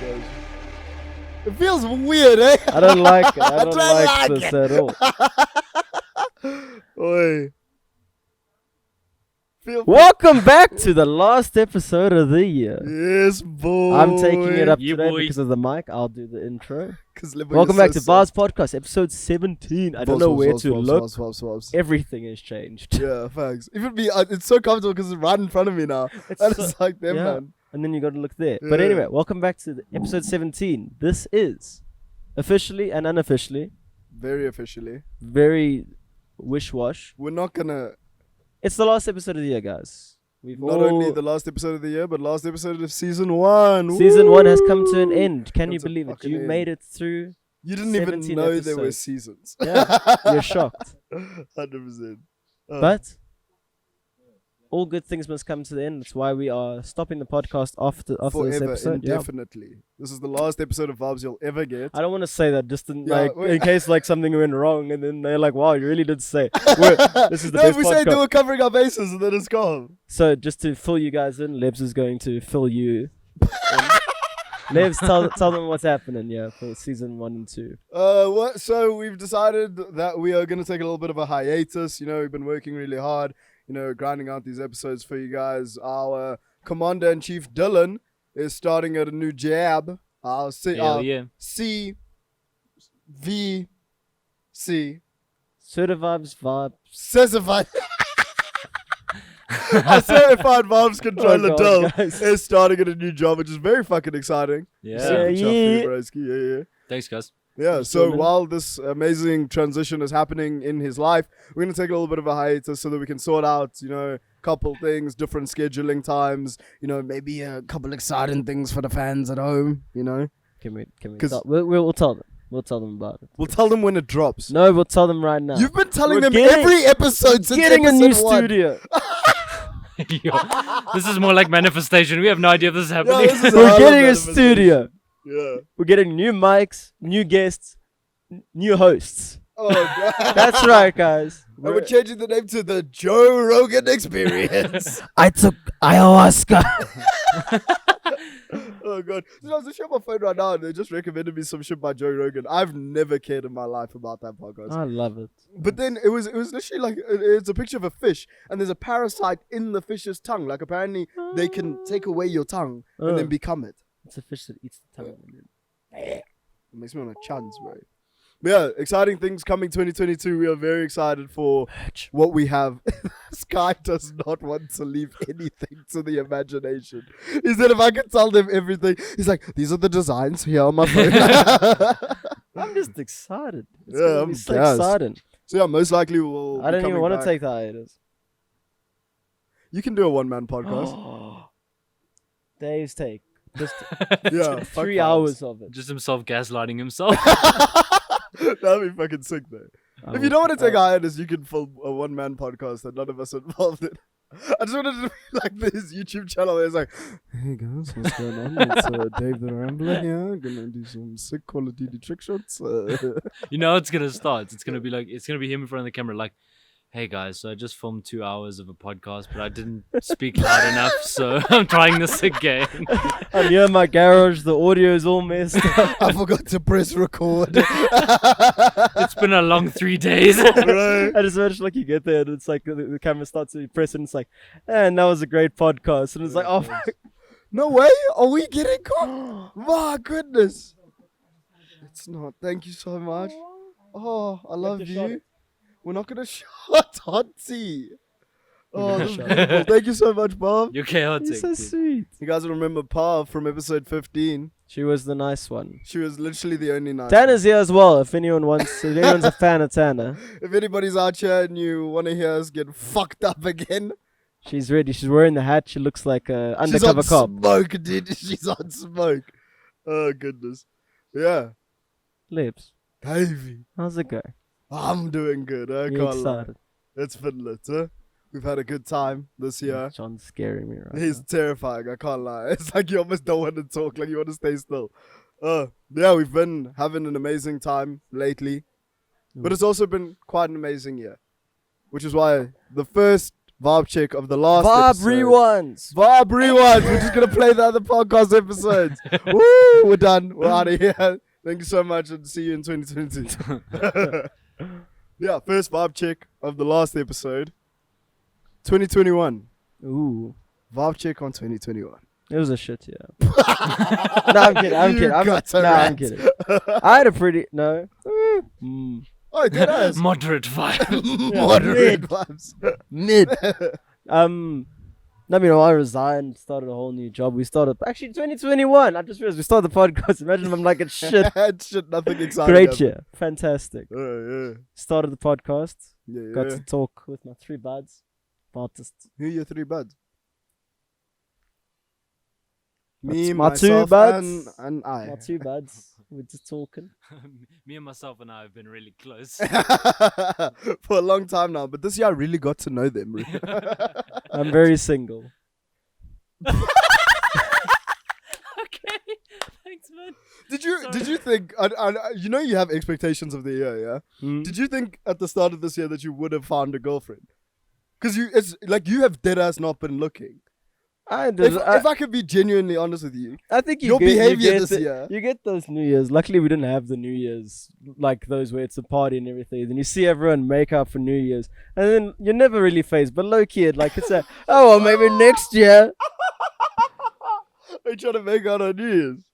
gosh. It feels weird, eh? I don't like it. I I don't don't like like this it. at all. Oi. Welcome back to the last episode of the year. Yes, boy. I'm taking it up Yeah, today boy. because of the mic. I'll do the intro. Liver, Welcome you're back to so Vaabs Podcast, episode 17. I don't know where to look. Vaabs. Everything has changed. Yeah, thanks. Even me, it's so comfortable because it's right in front of me now. It's And so- it's like them, yeah. man. And then you got to look there. But Yeah. anyway, welcome back to episode 17. This is officially and unofficially Very officially. very wish-wash. We're not gonna. It's the last episode of the year, guys. We've Not all only the last episode of the year, but last episode of season 1. Season 1 has come to an end. Can Come you to believe it? fucking You end. made it through. You didn't even 17 know there were episodes. seasons. Yeah, you're shocked. 100%. But all good things must come to the end. That's why we are stopping the podcast after this forever, episode. Yeah. indefinitely. This is the last episode of Vaabs you'll ever get. I don't want to say that just in, Yeah, like wait. in case like something went wrong and then they're like, "Wow, you really did say this is the No, best we say they podcast." were covering our bases and then it's gone. So just to fill you guys in, Lebs is going to fill you. in. Lebs, tell them what's happening. Yeah, for season 1 and 2. So we've decided that we are going to take a little bit of a hiatus. You know, we've been working really hard, you know, grinding out these episodes for you guys. Our Commander-in-Chief Dylan is starting at a new job. Our Hell yeah. CVC. Certified Vaabs. Certified. Our certified Vaabs controller Oh God, Dylan guys. is starting at a new job, which is very fucking exciting. Yeah. Super chuffed for you, Yeah. broski. Yeah. Thanks, guys. Yeah, so Gentlemen. while this amazing transition is happening in his life, we're going to take a little bit of a hiatus so that we can sort out, you know, a couple things, different scheduling times, you know, maybe a couple exciting things for the fans at home, you know. Can we 'Cause- we'll tell them. We'll tell them about it. We'll tell them when it drops. No, we'll tell them right now. You've been telling We're them getting- every episode since getting a episode new 1. studio. Yo, this is more like manifestation. We have no idea if this is happening. this is We're how getting a manifestation. studio. Yeah. We're getting new mics, new guests, new hosts. Oh, God. That's right, guys. And we're changing the name to the Joe Rogan Experience. I took ayahuasca. Oh, God. So I was just on my phone right now and they just recommended me some shit by Joe Rogan. I've never cared in my life about that podcast. I love it. But then it was literally like it's a picture of a fish and there's a parasite in the fish's tongue. Like apparently they can take away your tongue and then become it. It's a fish that eats the tongue. It makes me want to chance, bro. But yeah, exciting things coming 2022. We are very excited for what we have. This guy does not want to leave anything to the imagination. He said if I could tell them everything, he's like, these are the designs here on my phone. I'm just excited. It's Yeah, gonna I'm be so gassed. exciting. So yeah, most likely we'll. I don't even want to take the hiatus. You can do a one-man podcast. Dave's take. Just Yeah, fuck 3 Vaabs. hours of it. Just himself gaslighting himself. That'd be fucking sick, though. If you don't want to take a hiatus, you can film a one-man podcast that none of us are involved in. I just wanted to be like this YouTube channel. Where it's like, hey guys, what's going on? It's Dave the Rambler here. Gonna do some sick quality trick shots. You know, it's gonna start. It's gonna be him in front of the camera, like, "Hey guys, so I just filmed 2 hours of a podcast, but I didn't speak loud enough, so I'm trying this again." I'm here in my garage. The audio is all messed up. I forgot to press record. It's been a long 3 days. Right. I just imagine like you get there and it's like the camera starts to press and it's like, and that was a great podcast. And it's like, oh, fuck. No way. Are we getting caught? My goodness. It's not. Thank you so much. Oh, I love to shot you. it. We're not gonna shot Auntie. Oh, gonna this is shot beautiful. Thank you so much, Bob. You're chaotic. You're so dude. sweet. You guys remember Pa from episode 15? She was the nice one. She was literally the only nice. Tana's here as well. If anyone wants, if anyone's a fan of Tana, If anybody's out here and you want to hear us get fucked up again, she's ready. She's wearing the hat. She looks like a she's undercover on cop. smoke, dude. She's on smoke. Oh goodness. Yeah, Lips. Davey. How's it go? I'm doing good. I You can't lie. excited? It's been lit, huh? We've had a good time this year. John's scaring me right He's now. terrifying. I can't lie. It's like you almost don't want to talk. Like you want to stay still. Yeah, we've been having an amazing time lately, but it's also been quite an amazing year, which is why the first Vaab check of the last Vaab episode. rewinds. Vaab rewinds. We're just gonna play the other podcast episodes. Woo! We're done. We're out of here. Thank you so much, and see you in 2022. Yeah, first Vaab check of the last episode. 2021. Ooh. Vaab check on 2021. It was a shit year. No, I'm kidding. I'm kidding. I'm kidding. I had a pretty Oh, it did us. Moderate vibe. Moderate vibes. mid. I resigned, started a whole new job. We started actually 2021. I just realized we started the podcast. Imagine if I'm like it's shit. Shit, nothing exciting. Great year, fantastic. Yeah. Started the podcast. Yeah. Got to talk with my 3 buds, artists. Who are your 3 buds? That's Me, my 2 myself, buds. and I. My 2 buds. We're just talking. Me and myself and I have been really close. For a long time now, but this year I really got to know them. I'm very single. Okay, thanks, man. Did you think? You know you have expectations of the year, yeah. Hmm? Did you think at the start of this year that you would have found a girlfriend? Because it's like you have dead ass not been looking. If I could be genuinely honest with you, I think your behavior this year. You get those New Year's. Luckily, we didn't have the New Year's like those where it's a party and everything. Then you see everyone make up for New Year's, and then you're never really phased. But low key, it's a well, maybe next year. Are you trying to make out on New Year's?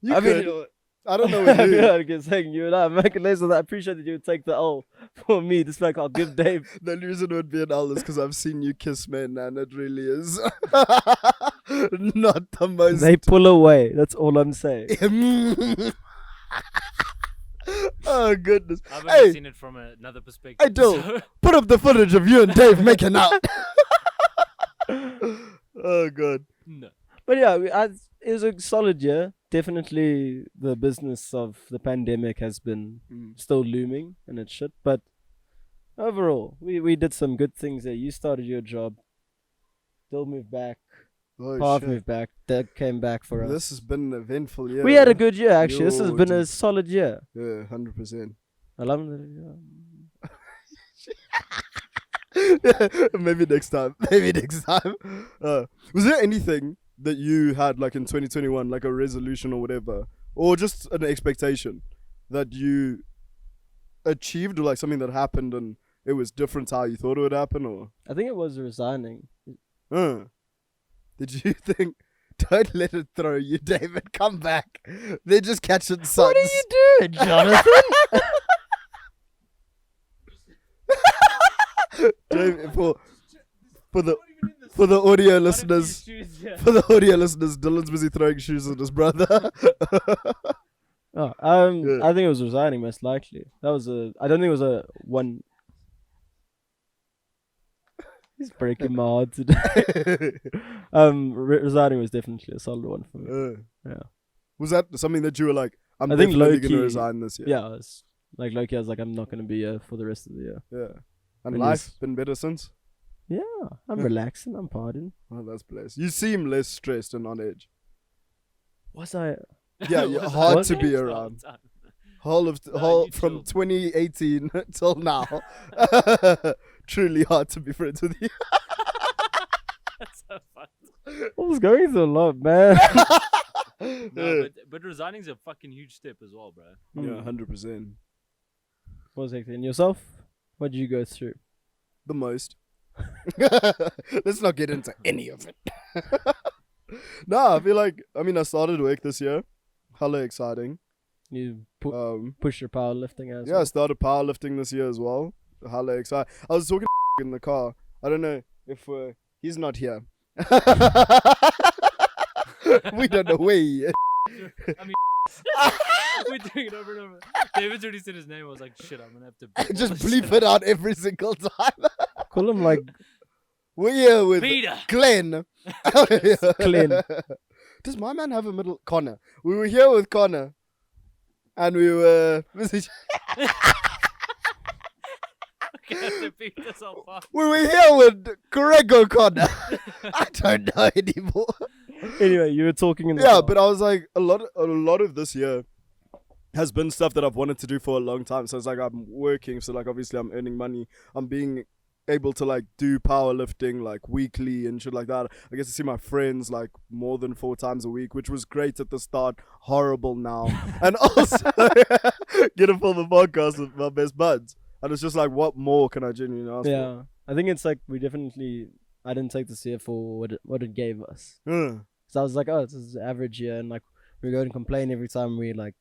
I mean, I don't know what you do. I'm saying you and I making less of that. I appreciate that you would take the L for me. Just like I'll give Dave. The reason it would be an L is because I've seen you kiss men, and it really is not the most. They pull away. That's all I'm saying. Oh goodness! I've only seen it from another perspective. I do. Put up the footage of you and Dave making out. Oh god. No. But yeah, it was a solid year. Definitely the business of the pandemic has been still looming and it's shit. But overall, we did some good things there. You started your job. Dill moved back. Oh, Pav shit. moved back. Doug came back for us. This has been an eventful year. We had a good year, actually. This has Yo, been a dude. solid year. Yeah, 100%. Alhamdulillah. Maybe next time. Was there anything that you had like in 2021, like a resolution or whatever, or just an expectation that you achieved, or like something that happened and it was different how you thought it would happen, or I think it was resigning. did you think, don't let it throw you, David, come back, they're just catching suns? What are you doing, Jonathan? David, for the audio listeners, Dylan's busy throwing shoes at his brother. Oh, Yeah. I think it was resigning most likely. I don't think it was a one. He's breaking my heart today. Resigning was definitely a solid one for me. Yeah. Was that something that you were like, I'm I think definitely going low-key- to resign this year? Yeah, it's like Loki. I was like, I'm not gonna be here for the rest of the year. Yeah. And And life he's- been better since? Yeah, I'm Yeah. relaxing. I'm partying. Oh, that's blessed. You seem less stressed and on edge. Was I? Yeah, Was you're I hard to stressed be the whole around. time? Whole you from chill. 2018 till now. Truly hard to be friends with you. That's so funny. I was going through a lot, man. No, but resigning's a fucking huge step as well, bro. Yeah, 100%. What was it? And yourself? What did you go through? The most. Let's not get into any of it. No, I feel like, I started work this year. Hella exciting. You push your powerlifting as Yeah, I well. started powerlifting this year as well. Hella exciting. I was talking to in the car. I don't know if he's not here. We don't know where he is. I mean, we're doing it over and over. David's already said his name. I was like, shit, I'm gonna have to bleep Just all this bleep shit it out every single time. Call him like We're here with Peter. Glenn. Glenn. Does my man have a middle? Connor. We were here with Connor. And we were... Okay, I have to beat this all off. We were here with Greg O'Connor. I don't know anymore. Anyway, you were talking in the Yeah, car. but I was like, a lot of this year has been stuff that I've wanted to do for a long time. So it's like I'm working, so like obviously I'm earning money. I'm being able to like do powerlifting like weekly and shit like that. I get to see my friends like more than 4 times a week, which was great at the start, horrible now. And also get to film a podcast with my best buds. And it's just like, what more can I genuinely ask Yeah, I think it's like I didn't take this year for what it gave us. for? So I was like, oh, this is average year, and like we go and complain every time we like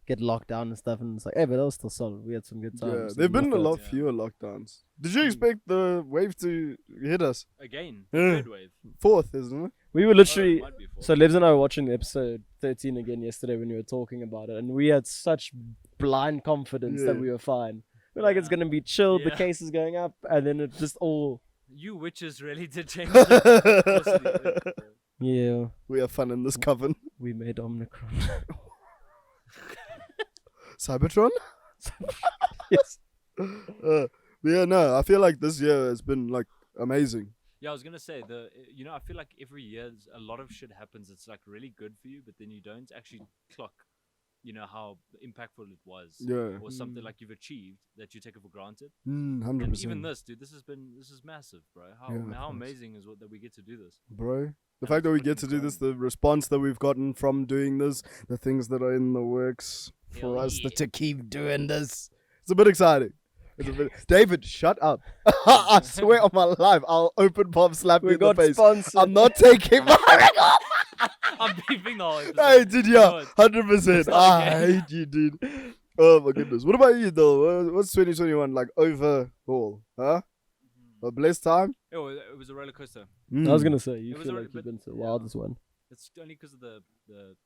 get locked down and stuff, and it's like, hey, but that was still solid. We had some good Yeah, times. there've been a lot Yeah. fewer lockdowns. Did you expect the wave to hit us? Again, Yeah. third wave. 4th, isn't it? We were Oh, it literally. might be fourth. So Livs and I were watching episode 13 again yesterday when we were talking about it, and we had such blind confidence that Yeah. we were fine. We're like, it's Yeah. gonna be chill. The Yeah. case is going up, and then it just all. You witches really did change the course of the earth, bro. Yeah, We have fun in this coven. we made Omicron. Cybertron? Yes. Yeah, no, I feel like this year has been like amazing. Yeah, I was gonna say I feel like every year a lot of shit happens. It's like really good for you, but then you don't actually clock, how impactful it was. Yeah. Or something like you've achieved that you take it for granted. 100%. And even this, dude, this is massive, bro. How Yeah, of how course. amazing is that we get to do this. Bro. The Yeah, fact that we it's get to fucking do this, the response that we've gotten from doing this, the things that are in the works for Hell us yeah. to keep doing this. It's a bit exciting. David, shut up. I swear on my life, I'll open pop slap you We in the got face. sponsored. I'm not taking my ring off. I'm beeping the whole episode. Hey, dude, yeah, No, 100%. it's not I okay. hate you, dude. Oh my goodness. What about you, though? What's 2021 like overall? Huh? A blessed time? it was a roller coaster. I was gonna say you It was feel already- like you've but- been to the yeah. wildest one. It's only because of the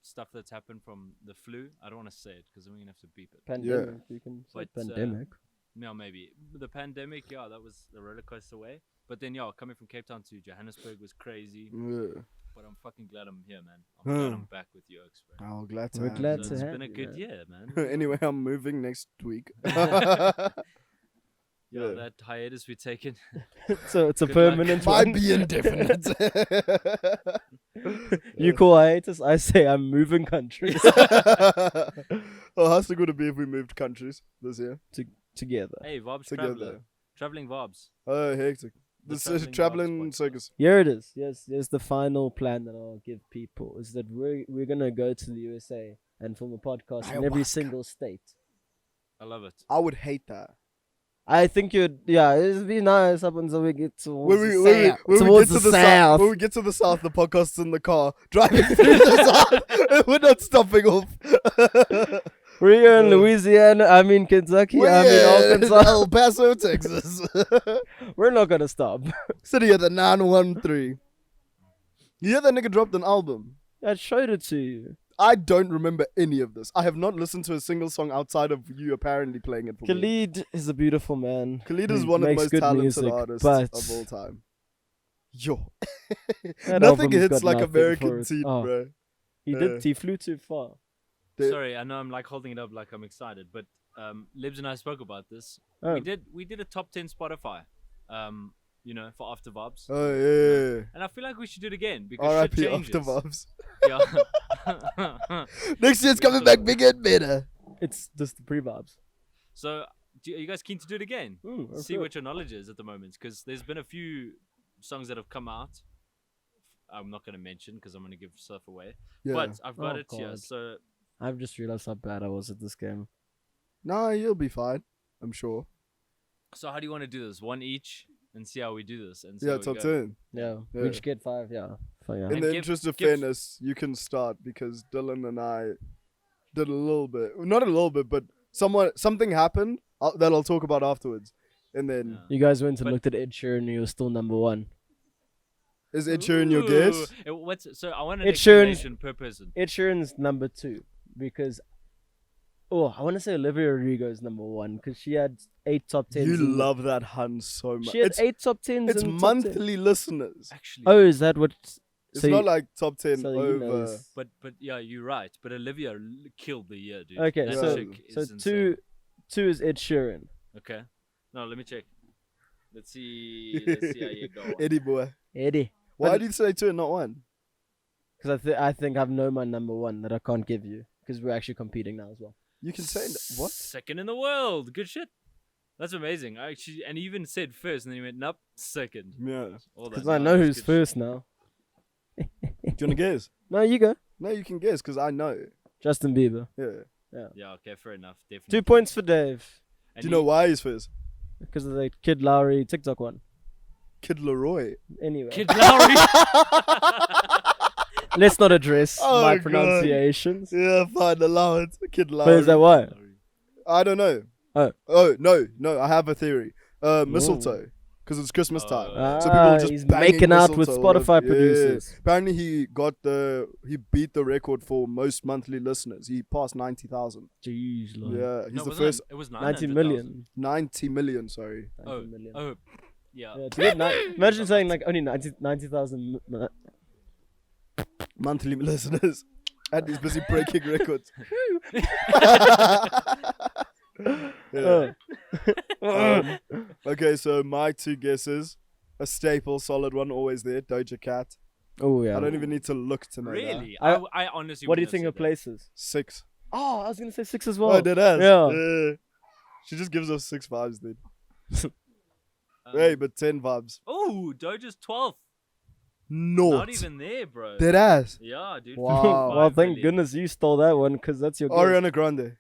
stuff that's happened from the flu. I don't want to say it because then we're gonna have to beep it. Pandemic. You can say But, pandemic. No, maybe the pandemic. Yeah, that was the roller coaster way. But then, yeah, coming from Cape Town to Johannesburg was crazy. Yeah. But I'm fucking glad I'm here, man. I'm glad I'm back with you, Oaks, bro. Oh, glad to We're have glad you. So to it's have been a you, good man. year, man. Anyway, I'm moving next week. Yeah, Yeah. that hiatus we've taken. So it's a Good luck. permanent Might one. be indefinite. You call hiatus, I say I'm moving countries Oh, how's it going to be if we moved countries this year? together. Hey, Vaabs Together. Traveler. Traveling Vaabs. Oh, hectic. The This Travelling traveling Vaabs podcast. circus. Here it is. Yes, here's the final plan that I'll give people is that we're gonna go to the USA and film a podcast in every Ayahuasca. single state. I love it. I would hate that. I think it'd be nice up until we get towards When we, the when we, south. when we towards get to the the south, south. when we get to the south, the podcast's in the car driving through the south. We're not stopping off. We're here in Louisiana. I mean Kentucky. I mean We're in Arkansas. El Paso, Texas. We're not gonna stop. City of the 913. You hear that nigga dropped an album? I showed it to you. I don't remember any of this. I have not listened to a single song outside of you apparently playing it for me. Khalid is a beautiful man. Khalid is He one of the makes most good talented music, artists but of all time. Yo. that Nothing album's hits got like nothing American for it. Teen, Oh, bro. He flew too far. The- Sorry, I know I'm like holding it up like I'm excited, but Libs and I spoke about this. Oh. We did a top 10 Spotify, for After Vaabs. Oh, yeah. And I feel like we should do it again because shit R.I.P. changes. After Vaabs. Yeah. Next year's coming back bigger and better. It's just the pre-vibes. So, are you guys keen to do it again? See what your knowledge is at the moment, because there's been a few songs that have come out. I'm not going to mention because I'm going to give stuff away. Yeah. But I've got Oh, it here. God. So, I've just realized how bad I was at this game. Nah, you'll be fine. I'm sure. how do you want to do this? One each, and see how we do this. And see Yeah, how we top go. 10. Yeah, Yeah. we just get 5. Yeah, In And the give- interest of give- fairness, you can start because Dylan and I did a little bit. Not a little bit, but something happened that I'll talk about afterwards. And then, Yeah. you guys went and But- looked at Ed Sheeran and you were still number 1. is Ed Sheeran your guess? So I want an Ed Sheeran's- explanation per person. Ed Sheeran's number 2 because I want to say Olivia Rodrigo's number 1 because she had 8 top 10s. You love that hun so much. She had It's, 8 top 10s. it's in top 10. monthly listeners. Actually, Oh, is that what? It's so not you- like top 10 so you know over. it's- but yeah, you're right. But Olivia killed the year, dude. Okay, That so- chick So is insane. 2 is Ed Sheeran. Okay. No, let me check. Let's see. Let's see how you go. Eddie boy. Eddie. Why But- did you say 2 and not 1? Because I think I've known my number 1 that I can't give you because we're actually competing now as well. You can say what? Second in the world. Good shit. That's amazing. I actually, and he even said first, and then he went, nope, second. Yeah. All that Because I know knowledge, who's good first shit. now. Do you want to guess? No, you go. No, you can guess because I know. Justin Bieber. Yeah. Yeah, okay, fair enough. Definitely. 2 points for Dave. And Do you know why he's first? Because of the Kid Lowry TikTok one. Kid Leroy. Anyway. Kid Lowry. Let's not address Oh, my God. pronunciations. Yeah, fine, allow it. Kid Leroy. But is that why? I don't know. Oh. No, I have a theory. Mistletoe. Because it's Christmas time. So people are just he's banging making out with mistletoe all over. Spotify Yeah. producers. Apparently he beat the record for most monthly listeners. He passed 90,000. Jeez, Lord. Yeah, he's No, the it first. It was 90 900,000. million. 90 million, sorry. 90 million. Oh, yeah. Yeah, to get imagine saying like only 90,000. Monthly listeners. And he's busy breaking records. Yeah. Okay, so my two guesses. A staple, solid one, always there. Doja Cat. Oh yeah. I don't even need to look to know that. Really? I- I honestly. What do you wouldn't think have of said that. places? 6. Oh, I was gonna say 6 as well. Oh, did us? Yeah. She just gives us 6 vibes, dude. Um, Hey, but 10 vibes. Oh, Doja's 12th. Naught. Not even there, bro. Dead ass. Yeah, dude. Wow. Well, 55 thank million. goodness you stole that one because that's your guess. Ariana Grande.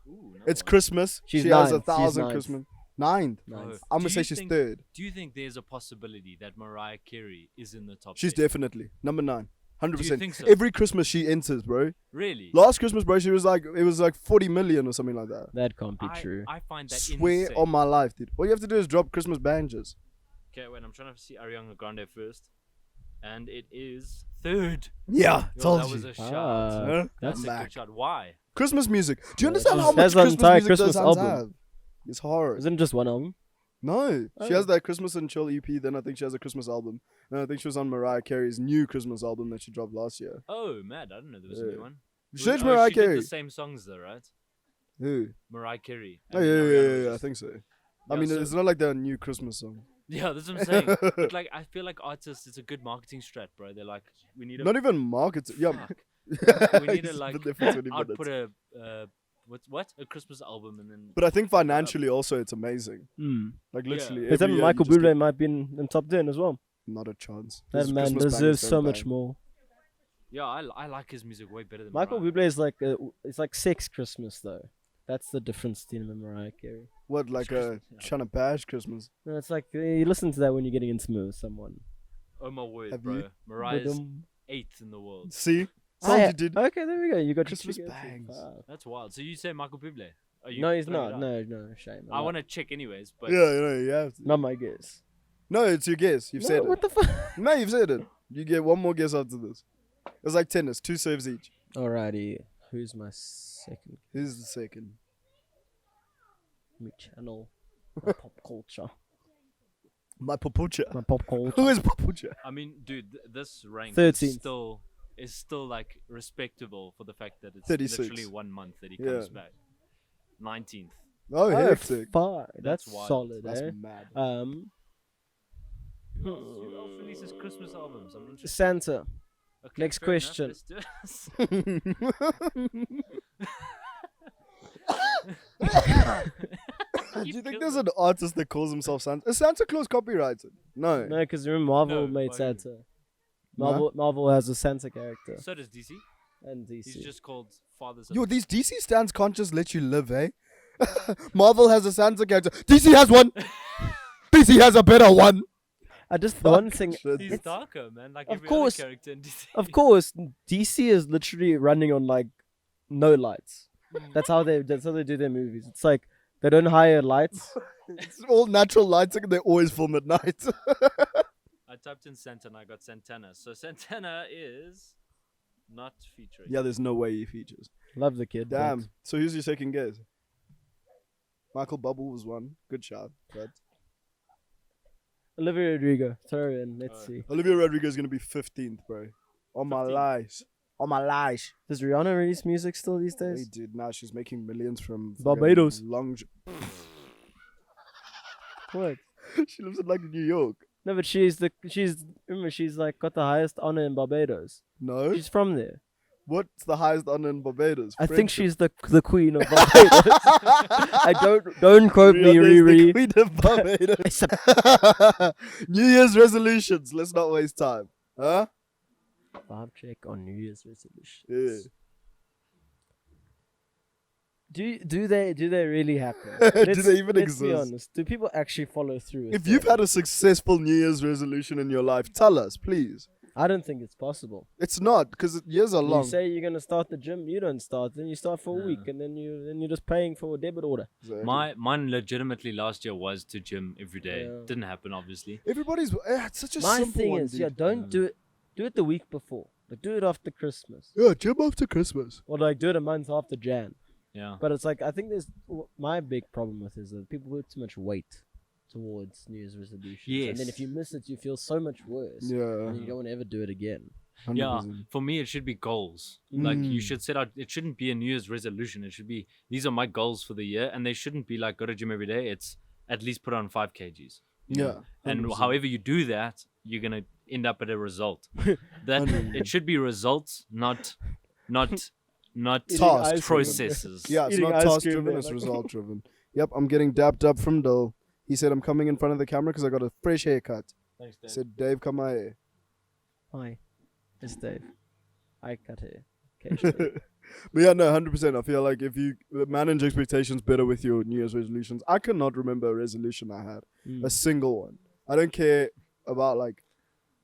Ooh, no It's one. Christmas. She's she has ninth. She's 1,000 ninth. Christmas. 9th. Nice. I'm Do gonna say you she's think- 3rd. Do you think there's a possibility that Mariah Carey is in the top? She's 10? definitely number 9. 100%. Do you think so? Every Christmas she enters, bro. Really? Last Christmas, bro, she was like, it was like 40 million or something like that. That can't be true. I find that Swear insane. on my life, dude. All you have to do is drop Christmas bangers. Okay, wait, I'm trying to see Ariana Grande first. And it is 3rd. Yeah, Yo, told that you. was a shout. Huh? That's That's a Back. good shot. Why? Christmas music. Do you Yeah, understand she how much has an Christmas entire music Christmas those songs album. have? It's horror. Isn't it just one album? No, she Oh. has that Christmas and Chill EP. Then I think she has a Christmas album. And I think she was on Mariah Carey's new Christmas album that she dropped last year. Oh, mad. I didn't know there was a Yeah. new one. Search Oh, Mariah she did Carey. the same songs though, right? Who? Mariah Carey. Oh and yeah, Ariana yeah, was yeah, I just- think so. Yeah, I mean, so- it's not like they're a new Christmas song. Yeah, that's what I'm saying. But like, I feel like artists, it's a good marketing strat, bro. They're like, we need a Not even marketing. Yeah, fuck. We need to He's like been there for 20 output minutes. a what a Christmas album and then. But I think financially also it's amazing. Hmm. Like literally, But every then year Michael you just Bublé get- might be in top 10 as well. Not a chance. That His man Christmas bangers deserves don't so much bang. more. Yeah, I like his music way better than Michael Mariah. Bublé is like it's like sex Christmas though. That's the difference between him and Mariah Carey. What, like Christmas, yeah. trying to bash Christmas? No, it's like you listen to that when you're getting intimate with someone. Oh my word, Have bro. you? Mariah's Ba-dum. 8th in the world. See, Ah, told yeah. you, dude. Okay, there we go. You got Christmas your trigger. bangs. Wow. That's wild. So you say Michael Bublé? Are you No, he's throwing it not. out? No, shame. I want to check anyways, but Yeah, you have to. Not my guess. No, it's your guess. You've No, said what it. the fuck? No, you've said it. You get one more guess after this. It's like tennis, 2 serves each. Alrighty. Who's my second? Here's the second. Me channel. My pop culture. My papucha. My pop culture. Who is papucha? I mean, dude, this rank 13th. is still like respectable for the fact that it's 36. literally 1 month that he Yeah. comes back. 19th. Oh, Oh, hectic. fuck. That's wild. solid, That's eh? mad. Who else releases Christmas albums? I'm interested. Santa. Okay, Next fair enough, question. let's do Do you think there's an artist that calls himself Santa? Is Santa Claus copyrighted? No. No, because remember Marvel No, made why? Santa. No? Marvel has a Santa character. So does DC. And DC. He's just called Fathers of Yo, these DC stands can't just let you live, eh? Marvel has a Santa character. DC has one. DC has a better one. I just the one thing. shit. He's darker, man. Like Of every course. other character in DC. Of course, DC is literally running on like no lights. That's how they do their movies. It's like they don't hire lights. It's all natural lighting and they always film at night. I typed in Santa and I got Santana. So Santana is not featuring. Yeah, there's no way he features. Love the kid. but- Damn. So who's your second guess? Michael Bubble was one. Good shot. But Olivia Rodrigo. Throw her in. Let's see. Olivia Rodrigo is gonna be 15th, bro. On my 15th. lies. On my lies. Does Rihanna release music still these Hey, days? dude, now she's making millions from fucking Barbados. Long. What? She lives in like New York. No, but remember she's like got the highest honor in Barbados. No. She's from there. What's the highest honor in Barbados? I think Friendship. she's the queen of Barbados. I don't quote me, Rihanna is the Riri. queen of Barbados. New Year's resolutions. Let's not waste time. Huh? Vibe check on New Year's resolutions. Yeah. Do they really happen? Do they even let's be exist? honest. Do people actually follow through? with If you've them? had a successful New Year's resolution in your life, tell us, please. I don't think it's possible. It's not, because years are You long. say you're gonna start the gym, you don't start. Then you start for a week, Yeah. and then you're just paying for a debit order. Exactly. Mine legitimately last year was to gym every day. Yeah. Didn't happen, obviously. It's such a My simple thing one, is, dude. yeah, don't do it the week before. Like, do it after Christmas, Yeah, gym after Christmas. or like do it a month after Jan. Yeah. But it's like I think my big problem with is that people put too much weight towards New Year's resolutions, and then Yes. if you miss it, you feel so much worse. Yeah. And you don't want to ever do it again. 100%. Yeah, for me it should be goals. Like you Mm. should set out. It shouldn't be a New Year's resolution. It should be these are my goals for the year, and they shouldn't be like go to gym every day. It's at least put on 5 kgs. you know? Yeah. And 100%. however you do that, you're gonna end up at a result. That 100%. it should be results, not Eating Task ice cream. processes. Yeah, it's Eating not ice task cream, driven, yeah, it's like- result driven. Yep, I'm getting dapped up from Dole. He said I'm coming in front of the camera because I got a fresh haircut. Thanks, He said, Dave, come my hair. Hi, it's Dave. I cut hair occasionally. But yeah, no, 100%. I feel like if you manage expectations better with your New Year's resolutions, I cannot remember a resolution I had. Mm. A single one. I don't care about like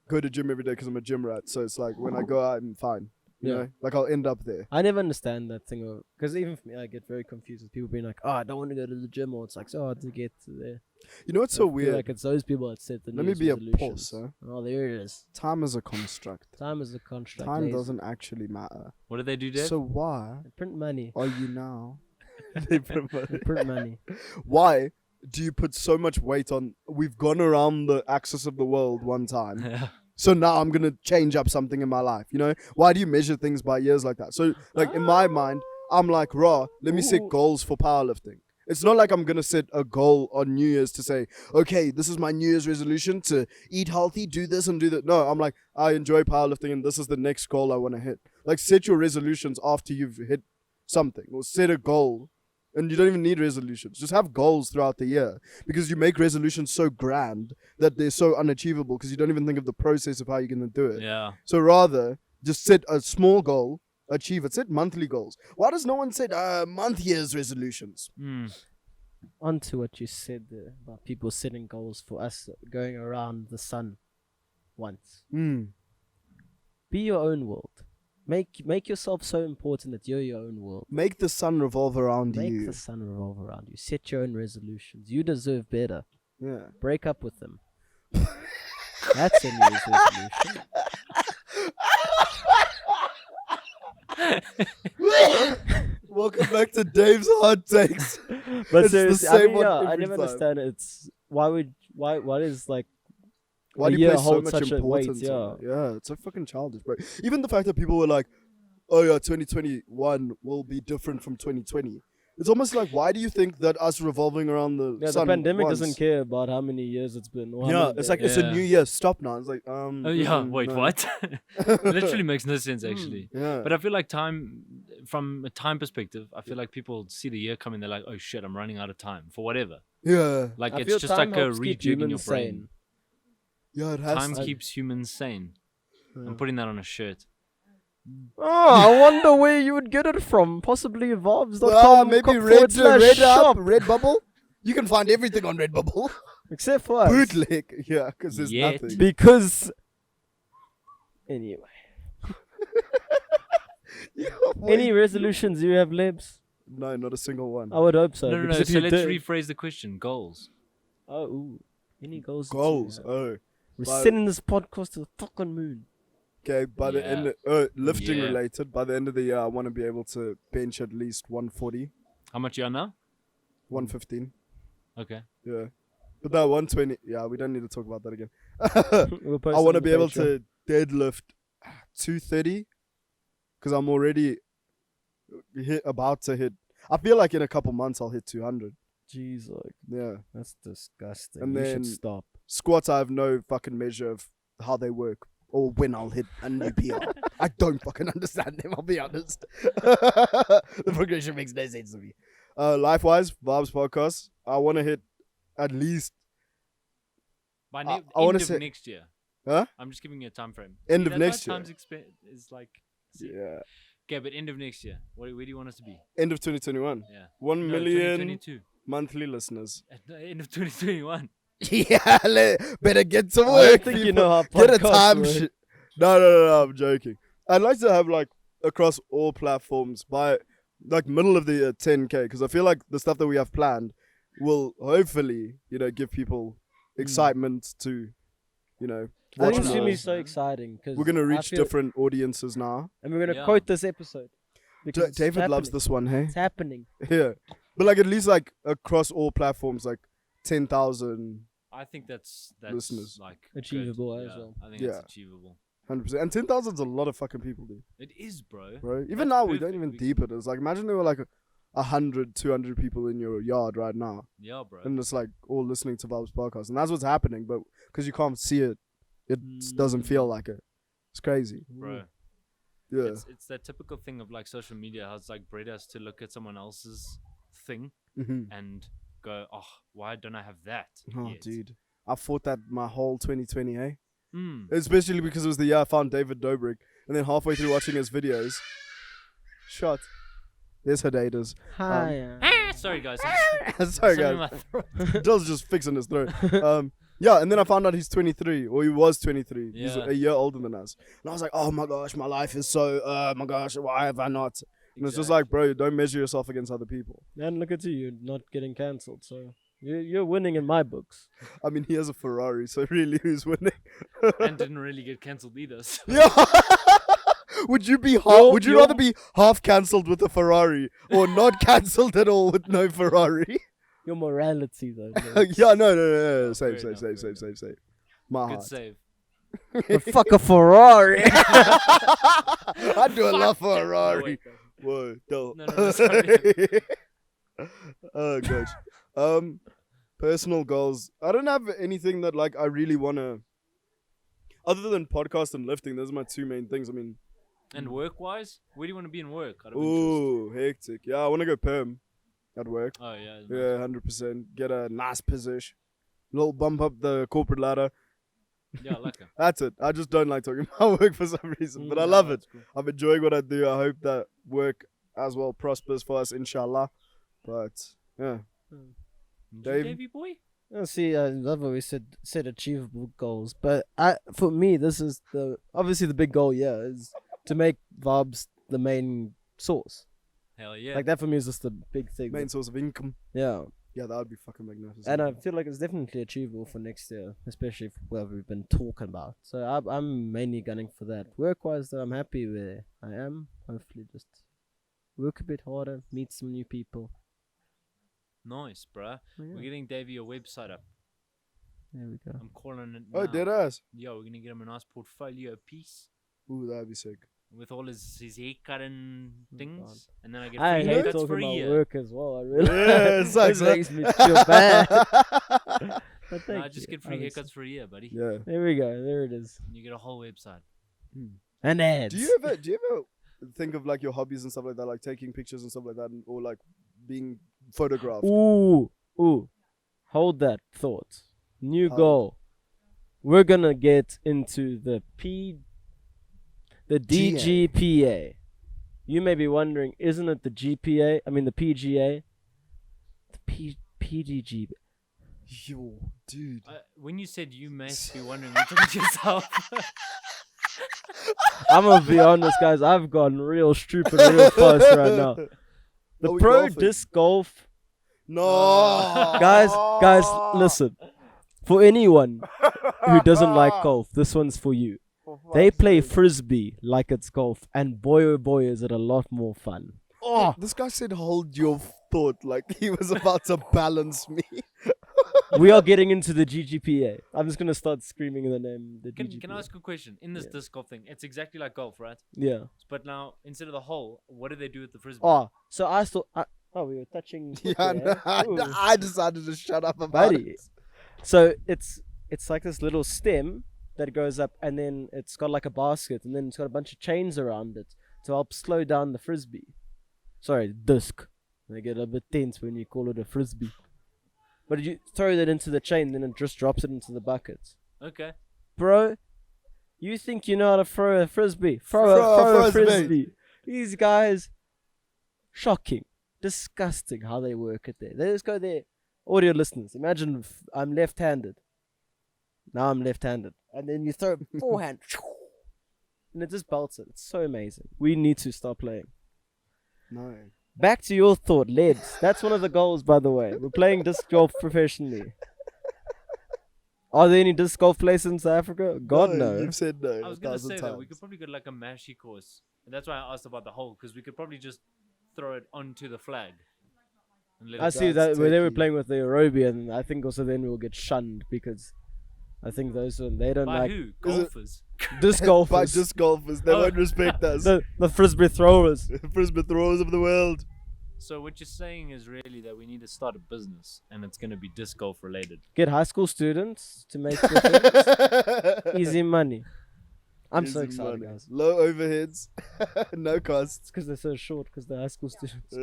go to gym every day because I'm a gym rat. So it's like when I go out, I'm fine. You Yeah. know, like I'll end up there. I never understand that thing, because even for me, I get very confused with people being like, "Oh, I don't want to go to the gym," or it's like so hard to get to there. You know what's so I feel weird? Like it's those people that set the Let New me Year's be a resolutions. pause, huh? Oh, there it is. Time is a construct. Time is a construct. Time ladies. doesn't actually matter. What did they do, Dave? So why They print money. are you now? They print money. Why do you put so much weight on? We've gone around the axis of the world one time. So now I'm going to change up something in my life, you know? Why do you measure things by years like that? So, like, in my mind, I'm like, raw, let me set Ooh. goals for powerlifting. It's not like I'm going to set a goal on New Year's to say, okay, this is my New Year's resolution to eat healthy, do this and do that. No, I'm like, I enjoy powerlifting and this is the next goal I want to hit. Like, set your resolutions after you've hit something or set a goal. And you don't even need resolutions. Just have goals throughout the year because you make resolutions so grand that they're so unachievable because you don't even think of the process of how you're going to do it. Yeah. So rather, just set a small goal, achieve it. Set monthly goals. Why does no one set month year's resolutions? Mm. On to what you said there about people setting goals for us going around the sun once. Be your own world. Make yourself so important that you're your own world. Make the sun revolve around Make you. the sun revolve around you. Set your own resolutions. You deserve better. Yeah. Break up with them. That's a New Year's resolution. Welcome back to Dave's Hot Takes. But It's the seriously, same one I every never time. understand it. It's why is like Why a do you year place so holds much such a weight, importance on it? Yeah, it's so fucking childish, bro. Even the fact that people were like, oh yeah, 2021 will be different from 2020. It's almost like, why do you think that us revolving around the the sun pandemic once? doesn't care about how many years it's been. Or how Yeah, many it's like days. it's a Yeah. new year. Stop now. It's like Oh yeah. Wait, no. what? Literally makes no sense actually. Yeah, But I feel like time, from a time perspective, I feel like people see the year coming, they're like, oh shit, I'm running out of time for whatever. yeah, Like I it's feel just time like a helps keep rejig in your humans brain. sane. yeah. It has Time to. keeps humans sane. Yeah. I'm putting that on a shirt. Oh, I wonder where you would get it from. Possibly Vaabs.com. Ah, maybe /shop. Redbubble. You can find everything on Redbubble. Except for us. Bootleg. Yeah, because there's Yet. nothing. Because anyway, Yeah, any wait. resolutions you have, Lebs? No, not a single one. I would hope so. No. because if So you let's did- rephrase the question. Goals. Oh, ooh. Any goals? that you Goals. have? Oh, We're but- sending this podcast to the fucking moon. okay. By the end, lifting Yeah. related. By the end of the year, I want to be able to bench at least 140, How much you are now? 115. Okay. Yeah, but that 120. Yeah, we don't need to talk about that again. We'll post I it want to on be the able Patreon. to deadlift 230 because I'm already about to hit. I feel like in a couple months I'll hit 200. Jeez, like, Yeah. that's disgusting. And you then- should stop. Squats, I have no fucking measure of how they work. or when I'll hit a new PR. I don't fucking understand them, I'll be honest. The progression makes no sense to me. Life-wise, Vaabs podcast, I want to hit at least... By I end wanna of say- next year. Huh? I'm just giving you a time frame. End of that's why next year. Time's is like. See. Yeah. Okay, but end of next year. Where do you want us to be? End of 2021. Yeah. 1 No, million 2022. monthly listeners. At the end of 2021. Yeah, better get to I work. don't think you people. know how Get a podcasts time work. sheet. No, I'm joking. I'd like to have like across all platforms by like middle of the year 10K, because I feel like the stuff that we have planned will hopefully, give people excitement to, I watch think it's gonna more. be so exciting because We're gonna reach different audiences now. and we're gonna Yeah. quote this episode because it's David loves happening. this one, hey? It's happening. Yeah, but like at least like across all platforms, like 10,000. I think that's Listeners. like Achievable good. as well. I think Yeah. it's achievable. 100%. And 10,000 is a lot of fucking people, dude. It is, bro. Right? Even That's now, we don't perfect. even We- deep it. It's like, imagine there were like 100, 200 people in your yard right now. Yeah, bro. And it's like all listening to Vaabs podcast. And that's what's happening. But because you can't see it, it doesn't feel like it. It's crazy. Bro. Yeah. It's that typical thing of like social media, how it's like bred us to look at someone else's thing hmm and go, oh, why don't I have that? Oh, yet? dude. I fought that my whole 2020, eh? Mm. Especially because it was the year I found David Dobrik. And then halfway through watching his videos, shot. There's her daters. Hi. Sorry, guys. Sorry, Something in guys. my throat. Joel's just fixing his throat. Yeah, and then I found out he's 23, or he was 23. He's Yeah. a year older than us. And I was like, oh my gosh, my life is so, my gosh, why have I not? And it's just like, bro, don't measure yourself against other people. And look at you're not getting cancelled, so you're winning in my books. I mean, he has a Ferrari, so really, who's winning? And didn't really get cancelled either. So. Yeah. Would you be would you rather be half cancelled with a Ferrari or not cancelled at all with no Ferrari? Your morality, though. bro. Yeah, no. Save. Fair enough. My Good heart. save. But fuck a Ferrari. I do a lot for No, Ferrari. wait, Whoa, no. No, sorry. Oh gosh. Personal goals. I don't have anything that like I really wanna. Other than podcast and lifting, those are my two main things. I mean, And work-wise, where do you want to be in work? Out of interest? ooh, hectic. Yeah, I wanna go perm at work. Oh yeah. Yeah, 100%. Get a nice position. Little bump up the corporate ladder. Yeah, I like it. That's it. I just don't like talking about work for some reason, but I No, love it. that's cool. I'm enjoying what I do. I hope that work as well prospers for us, inshallah. But yeah, Dave? Davey boy? Oh, see, I love what we said achievable goals, but for me, this is obviously the big goal. Yeah, is to make Vaabs the main source. Hell yeah. Like that for me is just the big thing. main source of income. Yeah, Yeah, that would be fucking magnificent. and I feel like it's definitely achievable for next year, especially for what we've been talking about. So I'm mainly gunning for that. Work-wise, though, I'm happy where I am. Hopefully, just work a bit harder, meet some new people. Nice, bruh. Yeah. We're getting Davey a website up. There we go. I'm calling it now. Oh, dead ass. Yeah, we're gonna get him a nice portfolio piece Ooh, that'd be sick. with all his haircut and things, and then I get I free hate haircuts talking for a about year. work as well. I really. Yeah, it sucks, This huh? makes me feel bad. But No, thank I just you. get free Honestly. haircuts for a year, buddy. Yeah. There we go. There it is. And you get a whole website. And ads. Do you ever think of like your hobbies and stuff like that, like taking pictures and stuff like that, or like being photographed? Ooh. Hold that thought. New How? goal. We're gonna get into the DGPA. You may be wondering, isn't it the GPA? I mean the PGA. The PDG. Yo, dude. When you said you must be wondering, you took it yourself. I'm gonna be honest, guys. I've gone real stupid real fast right now. The Are we pro golfing? disc golf. No. Guys, listen. For anyone who doesn't like golf, this one's for you. They play frisbee like it's golf, and boy oh boy is it a lot more fun. Oh, this guy said, "Hold your thought," like he was about to balance me. We are getting into the GGPA. I'm just gonna start screaming the name. The GGPA. Can I ask a question? In this Yeah. disc golf thing, it's exactly like golf, right? Yeah. But now, instead of the hole, what do they do with the frisbee? Oh, so I thought. Oh, we were touching. Yeah, no, Ooh. I decided to shut up about Buddy. it. So it's like this little stem that goes up, and then it's got like a basket, and then it's got a bunch of chains around it to help slow down the frisbee. Sorry, disc. They get a bit tense when you call it a frisbee. But you throw that into the chain, then it just drops it into the bucket. Okay. Bro, you think you know how to throw a frisbee? Throw a frisbee. These guys, shocking, disgusting how they work it there. They just go there. Audio listeners, imagine if I'm left-handed. Now I'm left-handed. And then you throw it forehand. And it just belts it. It's so amazing. We need to start playing. No. Back to your thought, leads. That's one of the goals, by the way. We're playing disc golf professionally. Are there any disc golf places in South Africa? God, no. You've said no. I was going to say that we times. could probably get like a mashy course. And that's why I asked about the hole, because we could probably just throw it onto the flag. And let I it see That's that where they were techie. playing with the Aerobian. I think also then we'll get shunned because I think those one they don't By like who? Is it- Golfers. disc By golfers. disc golfers, they Oh. won't respect us. the frisbee throwers. Frisbee throwers of the world. So what you're saying is really that we need to start a business, and it's going to be disc golf related. Get high school students to make difference. Easy money. I'm so Easy excited, money. guys. Low overheads, no costs. It's because they're so short. Because they're high school students.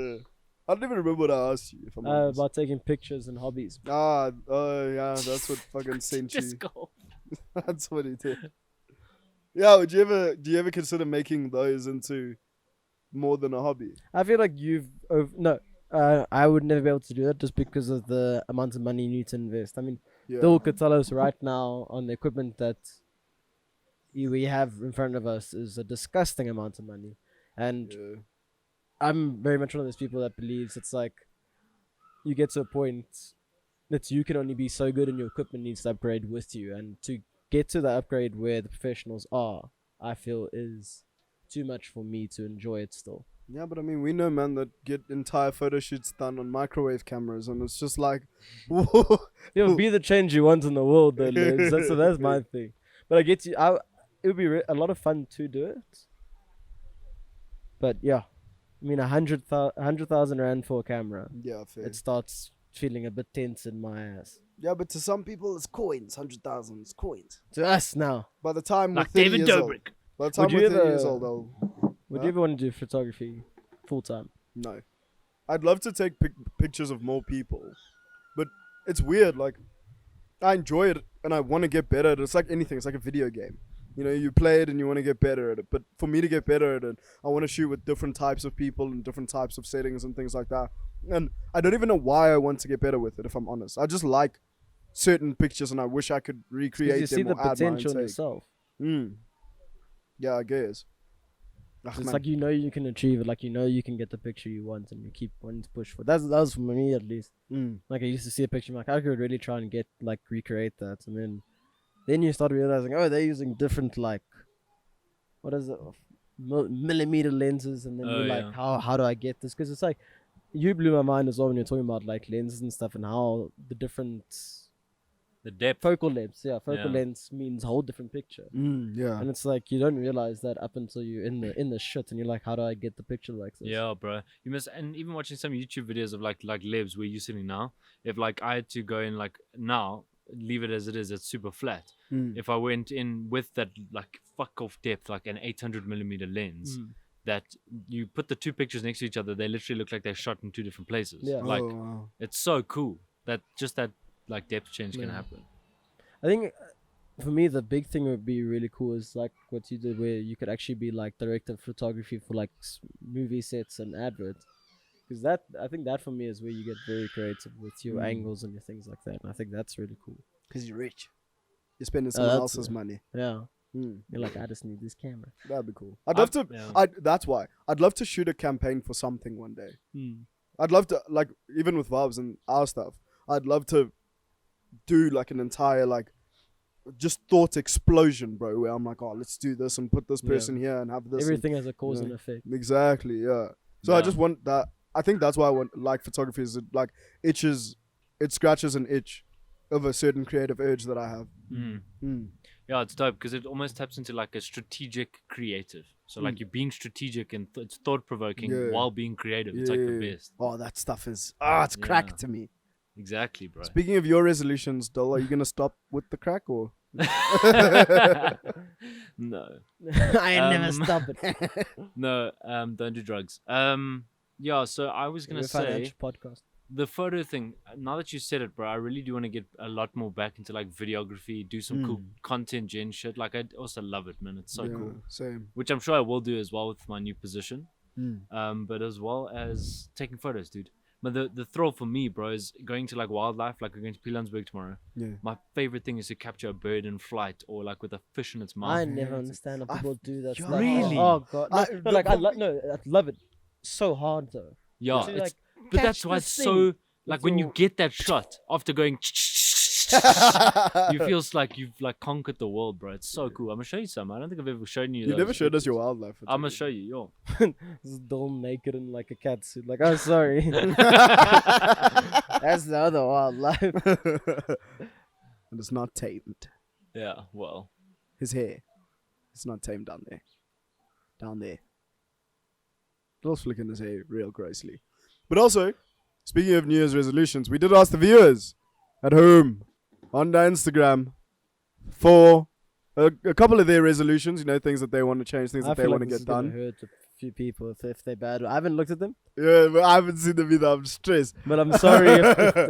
I don't even remember what I asked you. If I'm honest. About taking pictures and hobbies. Oh yeah, that's what fucking sent you. Disc golf. That's what he did. Yeah, do you ever consider making those into more than a hobby? I feel like I would never be able to do that just because of the amount of money you need to invest. I mean, Yeah. Bill could tell us right now on the equipment that we have in front of us is a disgusting amount of money. And Yeah. I'm very much one of those people that believes it's like you get to a point that you can only be so good and your equipment needs to upgrade with you. And to get to the upgrade where the professionals are, I feel is too much for me to enjoy it still. Yeah, but I mean, we know, man, that get entire photo shoots done on microwave cameras, and it's just like, It'll be the change you want in the world, though, Liz. That's my thing. But I get you. It would be a lot of fun to do it. But yeah, I mean, 100,000 rand for a camera. yeah, fair. It starts feeling a bit tense in my ass. Yeah, but to some people, it's coins. 100,000 is coins. To us now, By the time Like we're 30 David years old, Dobrik. by the time Would you we're 30 ever- years old, I'll would Huh? you ever want to do photography full time? no. I'd love to take pictures of more people, but it's weird. Like, I enjoy it and I want to get better at it. It's like anything. It's like a video game. You know, you play it and you want to get better at it. But for me to get better at it, I want to shoot with different types of people and different types of settings and things like that. And I don't even know why I want to get better with it, if I'm honest. I just like certain pictures and I wish I could 'Cause recreate you see them the or add my own potential in take. yourself. Yeah, I guess. Ugh, It's man. like you can achieve it. Like you can get the picture you want, and you keep wanting to push for it. That was for me at least. Like I used to see a picture, I'm like I could really try and recreate that, and then you start realizing, oh, they're using different what is it, millimeter lenses, and then Oh, you're yeah. like, how do I get this? Because it's like you blew my mind as well when you're talking about like lenses and stuff, and how the different The depth. focal lengths, focal Yeah. length means a whole different picture. Yeah. And it's like you don't realize that up until you're in the shit, and you're like, how do I get the picture like this? Yeah, bro. You must, and even watching some YouTube videos of like Lebs where you're sitting now. If like I had to go in like now, leave it as it is, it's super flat. If I went in with that like fuck off depth, like an 800mm lens, that you put the two pictures next to each other, they literally look like they're shot in two different places. Yeah. Like Oh, wow. it's so cool that just that like depth change can Yeah. happen. I think for me the big thing would be really cool is like what you did, where you could actually be like director of photography for like movie sets and adverts. Because I think that for me is where you get very creative with your angles and your things like that. And I think that's really cool. Because you're rich. You're spending someone that's else's it. money. Yeah. You're like, I just need this camera. That'd be cool. I'd love to. Yeah. That's why I'd love to shoot a campaign for something one day. I'd love to, like, even with Vaabs and our stuff, I'd love to do like an entire like just thought explosion, bro. Where I'm like, oh, let's do this and put this Yeah. person here and have this. and- Everything has a cause yeah. and effect. Exactly. Yeah. So I Yeah. just want that. I think that's why I want like photography is it scratches an itch of a certain creative urge that I have. Yeah, it's dope because it almost taps into like a strategic creative. So like you're being strategic and it's thought provoking Yeah. while being creative. It's like the best. Oh, that stuff is it's crack Yeah. to me. Exactly, bro. Speaking of your resolutions, Dol, are you gonna stop with the crack or No. I never Um, stop it. No, don't do drugs. Yeah, so I was gonna We're a say financial podcast. the photo thing. Now that you said it, bro, I really do want to get a lot more back into like videography, do some cool content gen shit. Like I also love it, man. It's so cool. Same. Which I'm sure I will do as well with my new position. But as well as taking photos, dude. But the thrill for me, bro, is going to like wildlife. Like we're going to Pilansberg tomorrow. Yeah. My favorite thing is to capture a bird in flight or like with a fish in its mouth. I never understand how people do that stuff. Really? Oh god. No, I- like I love it. So hard though. Yeah, To, it's, like, but catch that's why this it's thing so like with when you your- get that shot after going, you feel like you've like conquered the world, bro. It's so cool. I'm gonna show you some. I don't think I've ever shown you. You those never showed us pictures. your wildlife. I'm gonna show you. Yo, This is dull naked in like a cat suit. Like, oh sorry. That's the other wildlife. And it's not tamed. yeah. Well, His hair. It's not tamed down there. Down there. Little flicking his hair real grossly. But also, speaking of New Year's resolutions, we did ask the viewers at home on the Instagram for a couple of their resolutions, you know, things that they want to change, things I that they feel want like to this get is gonna done. hurt a few people if they're bad. I haven't looked at them, Yeah, but I haven't seen them either. I'm stressed. but I'm sorry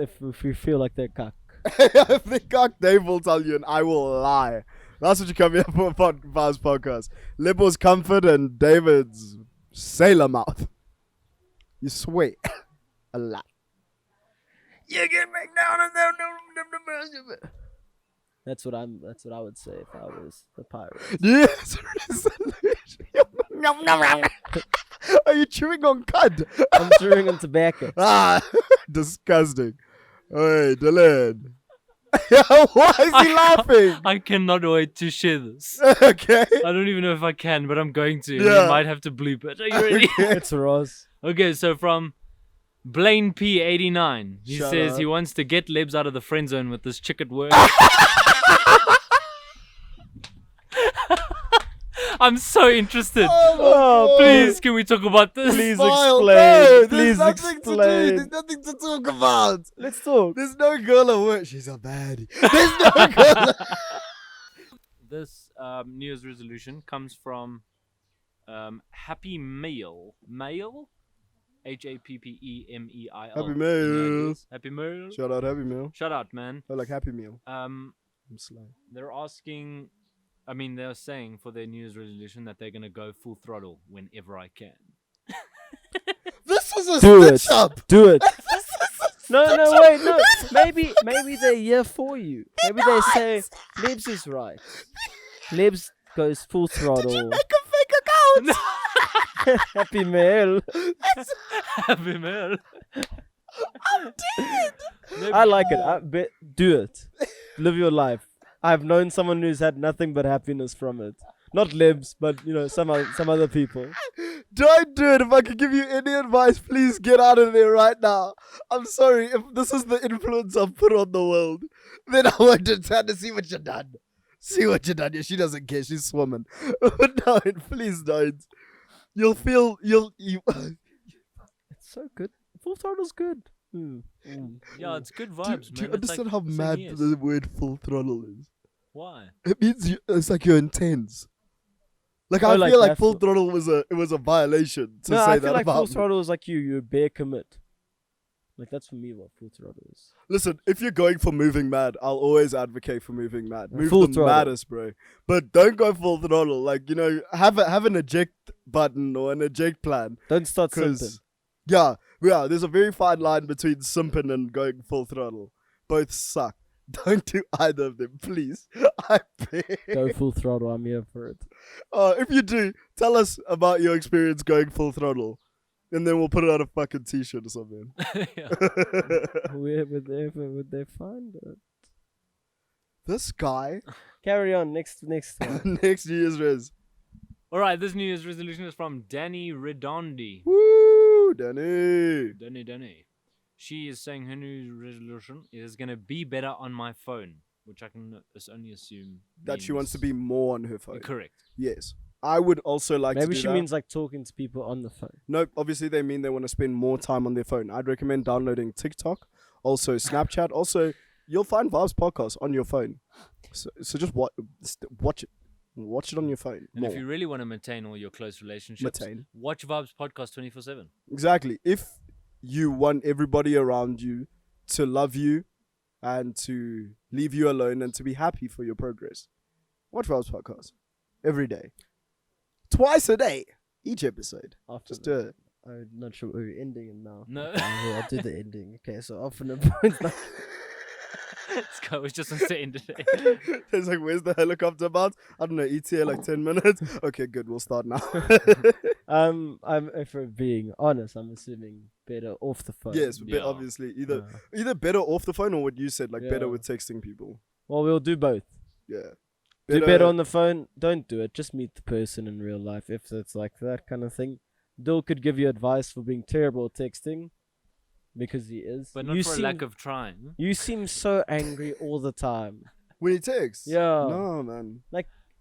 if we feel like they're cuck. If they can't, Dave will tell you, and I will lie. That's what you come here for, Vaabs podcast. Libo's comfort and David's sailor mouth. You sweat a lot. You get back down and down. That's what I would say if I was the pirate. Yes, resolution. Are you chewing on cud? I'm chewing on tobacco. Ah, disgusting. Hey, Dylan. Why is he laughing? I cannot wait to share this. Okay. I don't even know if I can, but I'm going to. Yeah. You might have to bleep it. Are you ready? It's Ross. Okay, so from Blaine P89, he Shout says out. he wants to get Lebs out of the friend zone with this chick at work. I'm so interested. Oh, Please, can we talk about this? Please Smile. explain. No, Please there's nothing to do. explain. There's nothing to talk about. Let's talk. There's no girl at work. She's a baddie. There's no girl. This New Year's resolution comes from Happy Meal. Mail? HAPPEMEIL. Happy Meal. Happy Meal. Shout out Happy Meal. Shout out, man. I like Happy Meal. Um, I'm slow. they're asking, I mean, they're saying for their New Year's resolution that they're gonna go full throttle whenever I can. This is a Do stitch it. up. Do it. No, wait, no. Maybe they're here for you. Maybe they say Libs is right. Libs goes full throttle. Make a fake account. Happy Meal. Happy Meal. I'm dead. I like it. Do it. Live your life. I've known someone who's had nothing but happiness from it. Not Libs, but you know some other people. Don't do it. If I could give you any advice, please get out of there right now. I'm sorry. If this is the influence I've put on the world, then I want to turn to see what you've done. See what you've done. Yeah, she doesn't care. She's swimming. But no, please don't. You'll feel you. It's so good. Full throttle's good. Yeah, it's good Do, vibes, do you man. It's understand like how saying mad yes. the word full throttle is? Why? It means it's like you're intense. Like Oh, I like feel like that full full- throttle was a violation to No, say I that feel like about full me. throttle is like you bare commit. Like that's for me what full throttle is. Listen, if you're going for moving mad, I'll always advocate for moving mad. Move Full the throttle. maddest, bro. But don't go full throttle. Like, you know, have an eject button or an eject plan. Don't start simping. Because, yeah, there's a very fine line between simping and going full throttle. Both suck. Don't do either of them, please. I beg. Go full throttle. I'm here for it. If you do, tell us about your experience going full throttle. And then we'll put it on a fucking t-shirt or something. Yeah. Where would they find it? This guy, Carry on. Next one. next New Year's res. All right, this New Year's resolution is from Danny Redondi. Woo, Danny. Danny. She is saying her new resolution is going to be better on my phone, which I can only assume That she means- wants to be more on her phone. Correct. Yes. I would also like to Maybe do she that. means like talking to people on the phone. No, obviously they mean they want to spend more time on their phone. I'd recommend downloading TikTok, also Snapchat, also you'll find Vaabs podcast on your phone. So just watch it. Watch it on your phone. And if you really want to maintain all your close relationships, watch Vaabs podcast 24/7. Exactly. If you want everybody around you to love you and to leave you alone and to be happy for your progress, watch Vaabs podcast every day, twice a day, each episode. After Just do it. I'm not sure we're ending it now. No. I'll do the ending. Okay, so often a point. This guy was just on setting today. It's like, where's the helicopter about? I don't know, ETA like 10 minutes. Okay, good, we'll start now. If we're being honest, I'm assuming better off the phone. Yes, but obviously either better off the phone or what you said, like better with texting people. Well, we'll do both. Yeah. Do better on the phone. Don't do it. Just meet the person in real life. If it's like that kind of thing, Dill could give you advice for being terrible at texting, because he is. But not for a lack of trying. You seem so angry all the time. When he texts? Yeah. No, man.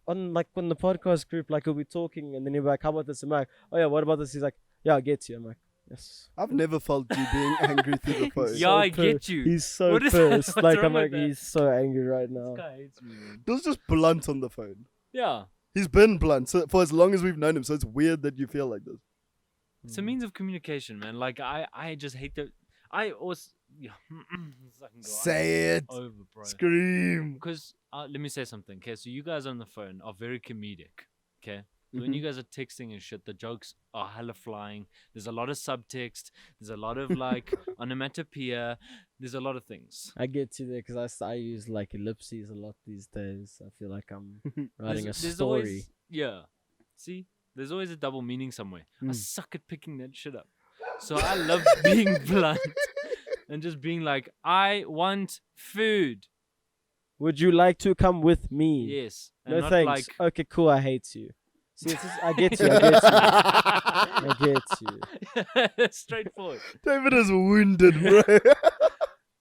On the podcast group, like we'll be talking, and then he'll be like, "How about this?" I'm like, "Oh yeah, what about this?" He's like, "Yeah, I get you." I'm like, "Yes." I've never felt you being angry through the phone. Yeah, I get you. He's so What is pissed. that? Like What's I'm wrong like, with that? he's so angry right now. This guy hates me, man. Bill's just blunt on the phone. Yeah. He's been blunt for as long as we've known him, so it's weird that you feel like this. It's a means of communication, man. Like, I just hate that. I also... Yeah. Say it. Over, bro. Scream. Because, let me say something, okay? So you guys on the phone are very comedic, okay? So when you guys are texting and shit, the jokes are hella flying. There's a lot of subtext. There's a lot of, like, onomatopoeia. There's a lot of things. I get you there because I use like ellipses a lot these days. I feel like I'm writing a story. Always, yeah. See? There's always a double meaning somewhere. I suck at picking that shit up. So I love being blunt and just being like, I want food. Would you like to come with me? Yes. And No not thanks. like, Okay, cool. I hate you. See, I get you. I get you. straightforward. David is wounded, bro.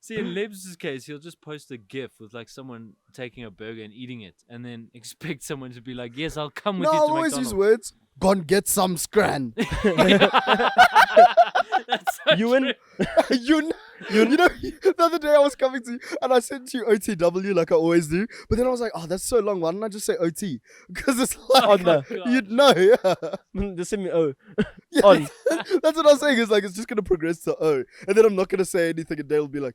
See, in Lebs' case, he'll just post a GIF with like someone taking a burger and eating it, and then expect someone to be like, "Yes, I'll come with No, you I'll to always McDonald's." use words. Gone get some scran. That's so You and you know, the other day I was coming to you and I sent you OTW like I always do, but then I was like, oh, that's so long. Why didn't I just say OT? Because it's like On the- you'd know. Yeah. just send me on. That's what I was saying. It's like it's just gonna progress to O, and then I'm not gonna say anything, and they'll be like,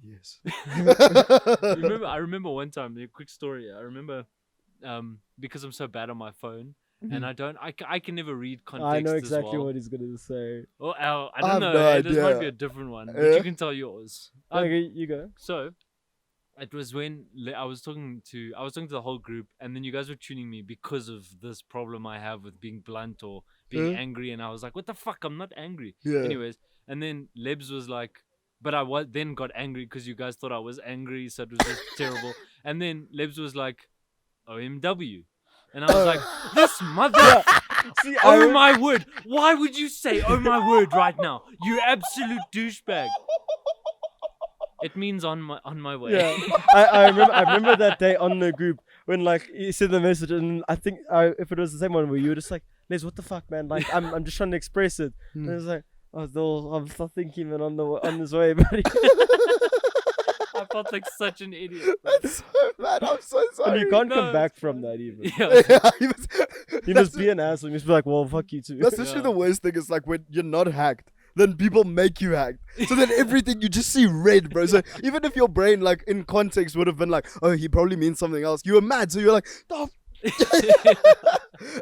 yes. I remember one time. A quick story. I remember because I'm so bad on my phone. And I can never read context. I know exactly as well. what he's gonna say. Oh, I I don't have know. no This might idea. be a different one, but Yeah. you can tell yours. Okay, you go. So, it was when I was talking to the whole group, and then you guys were tuning me because of this problem I have with being blunt or being angry, and I was like, "What the fuck? I'm not angry." Yeah. Anyways, and then Lebs was like, "But I then got angry because you guys thought I was angry, so it was just terrible." And then Lebs was like, "OMW," and I was like, "This mother." See, Oh my word! Why would you say "oh my word" right now? You absolute douchebag. It means on my way. Yeah, I remember that day on the group when like you sent the message, and I think if it was the same one where you were just like, "Les, what the fuck, man? Like I'm just trying to express it." And it was like, I'm still thinking, man, on this way, buddy. I felt like such an idiot. That's so bad. I'm so sorry. And you can't No, come back it's from fine. that even. Yeah. Yeah, You must be an asshole. You must be like, well, fuck you too. That's literally the worst thing. Is like when you're not hacked, then people make you hacked. So then everything you just see red, bro. So even if your brain, like in context, would have been like, oh, he probably means something else. You were mad, so you're like, oh.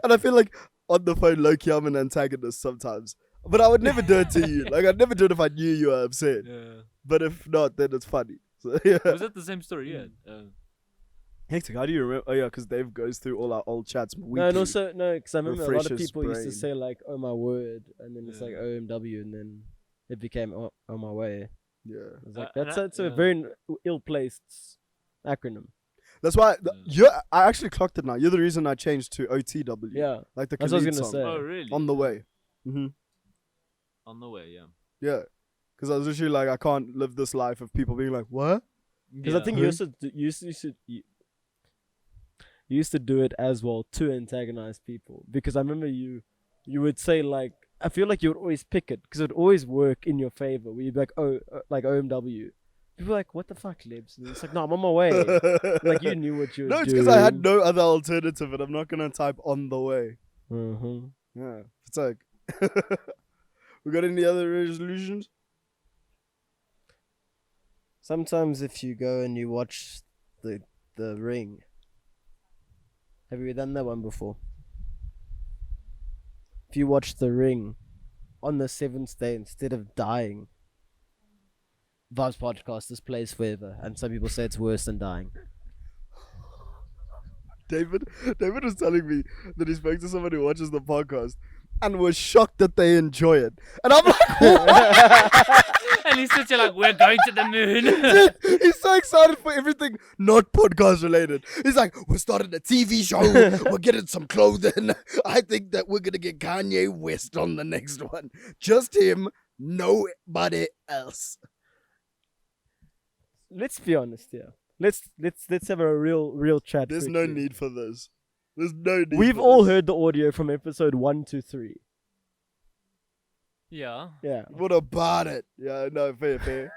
And I feel like on the phone, low-key, I'm an antagonist sometimes. But I would never do it to you. Like I'd never do it if I knew you were upset. Yeah. But if not, then it's funny. So yeah. Was that the same story? Yeah. Hectic. How do you remember? Oh yeah, because Dave goes through all our old chats weekly. No, and also because I remember a lot of Refreshes people used to brain. say like, "Oh my word," and then it's Yeah. like OMW, and then it became "On my way." Yeah. I was like, and that's a yeah. very ill-placed acronym. That's why Yeah. I actually clocked it now. You're the reason I changed to OTW. Yeah, Like the that's what I was Khalid gonna song. say. Oh really? On the way. On the way. Yeah. Yeah. Because I was literally like, I can't live this life of people being like, what? Because I think you used to do it as well to antagonize people. Because I remember you would say like, I feel like you would always pick it because it would always work in your favor. Where you'd be like, oh, like OMW, People are like, what the fuck, Lebs? And it's like, no, I'm on my way. Like, you knew what you were No, it's doing. because I had no other alternative, and I'm not gonna type on the way. Mm-hmm. Yeah, it's like. We got any other resolutions? Sometimes if you go and you watch the Ring, have you done that one before? If you watch the Ring on the 7th day instead of dying, Vaabs podcast, this plays forever, and some people say it's worse than dying. David was telling me that he spoke to someone who watches the podcast and was shocked that they enjoy it. And I'm like, what? And he sits here like, we're going to the moon. Dude, he's so excited for everything not podcast related. He's like, we're starting a TV show. We're getting some clothing. I think that we're going to get Kanye West on the next one. Just him, nobody else. Let's be honest here. Let's have a real chat. There's quickly. no need for this. There's no need. We've for all this. heard the audio from episode 1 to 3. Yeah. Yeah. What about it? Yeah, no, fair.